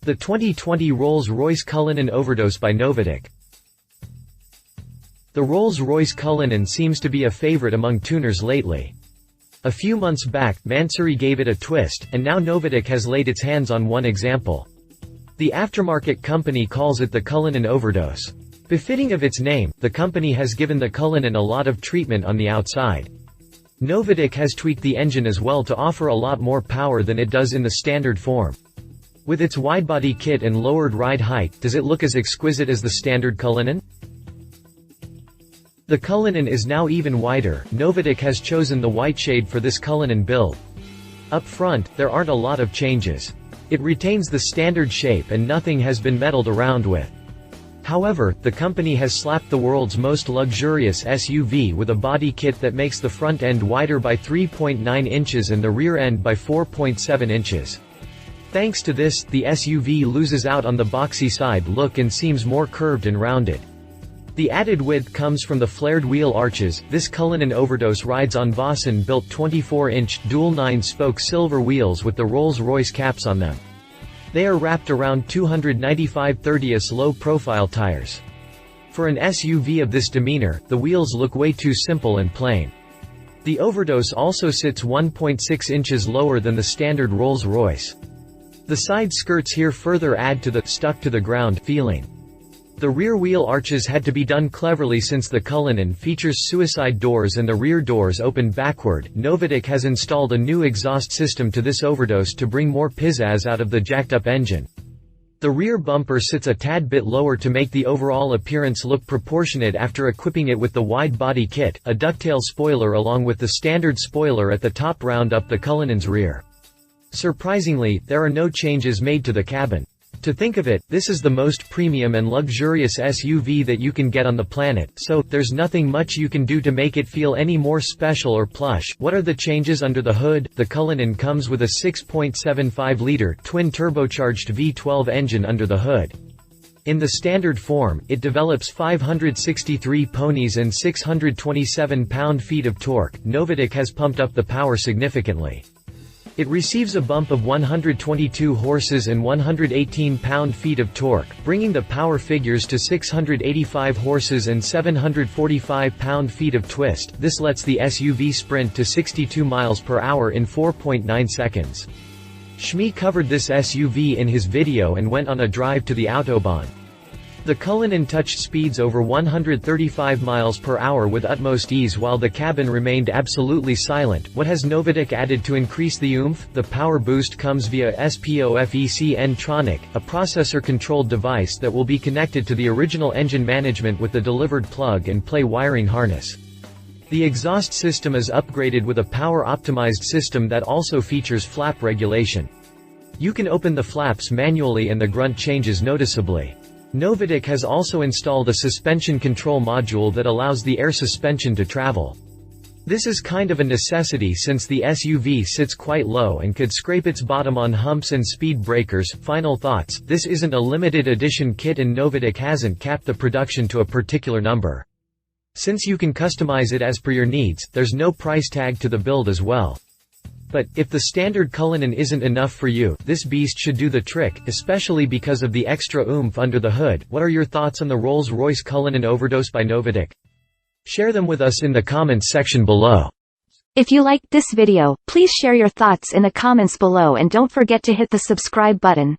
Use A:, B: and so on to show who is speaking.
A: The 2020 Rolls-Royce Cullinan Overdose by Novitec. The Rolls-Royce Cullinan seems to be a favorite among tuners lately. A few months back, Mansory gave it a twist, and now Novitec has laid its hands on one example. The aftermarket company calls it the Cullinan Overdose. Befitting of its name, the company has given the Cullinan a lot of treatment on the outside. Novitec has tweaked the engine as well to offer a lot more power than it does in the standard form. With its widebody kit and lowered ride height, does it look as exquisite as the standard Cullinan? The Cullinan is now even wider. Novitec has chosen the white shade for this Cullinan build. Up front, there aren't a lot of changes. It retains the standard shape and nothing has been meddled around with. However, the company has slapped the world's most luxurious SUV with a body kit that makes the front end wider by 3.9 inches and the rear end by 4.7 inches. Thanks to this, the SUV loses out on the boxy side look and seems more curved and rounded. The added width comes from the flared wheel arches. This Cullinan Overdose rides on Vossen-built 24-inch, dual 9-spoke silver wheels with the Rolls-Royce caps on them. They are wrapped around 295/30 low-profile tires. For an SUV of this demeanor, the wheels look way too simple and plain. The Overdose also sits 1.6 inches lower than the standard Rolls-Royce. The side skirts here further add to the stuck-to-the-ground feeling. The rear wheel arches had to be done cleverly since the Cullinan features suicide doors and the rear doors open backward. Novitec has installed a new exhaust system to this Overdose to bring more pizzazz out of the jacked-up engine. The rear bumper sits a tad bit lower to make the overall appearance look proportionate after equipping it with the wide-body kit, a ducktail spoiler along with the standard spoiler at the top round up the Cullinan's rear. Surprisingly, there are no changes made to the cabin. To think of it, this is the most premium and luxurious SUV that you can get on the planet, so there's nothing much you can do to make it feel any more special or plush. What are the changes under the hood? The Cullinan comes with a 6.75-liter twin-turbocharged V12 engine under the hood. In the standard form, it develops 563 ponies and 627 pound-feet of torque. Novitec has pumped up the power significantly. It receives a bump of 122 horses and 118 pound-feet of torque, bringing the power figures to 685 horses and 745 pound-feet of twist. This lets the SUV sprint to 62 miles per hour in 4.9 seconds. Shmi covered this SUV in his video and went on a drive to the Autobahn. The Cullinan touched speeds over 135 miles per hour with utmost ease while the cabin remained absolutely silent. What has Novitec added to increase the oomph? The power boost comes via SPOFEC N-Tronic, a processor-controlled device that will be connected to the original engine management with the delivered plug-and-play wiring harness. The exhaust system is upgraded with a power-optimized system that also features flap regulation. You can open the flaps manually and the grunt changes noticeably. Novitec has also installed a suspension control module that allows the air suspension to travel. This is kind of a necessity since the SUV sits quite low and could scrape its bottom on humps and speed breakers. Final thoughts: this isn't a limited edition kit and Novitec hasn't capped the production to a particular number. Since you can customize it as per your needs, there's no price tag to the build as well. But, if the standard Cullinan isn't enough for you, this beast should do the trick, especially because of the extra oomph under the hood. What are your thoughts on the Rolls-Royce Cullinan Overdose by Novitec? Share them with us in the comments section below.
B: If you liked this video, please share your thoughts in the comments below and don't forget to hit the subscribe button.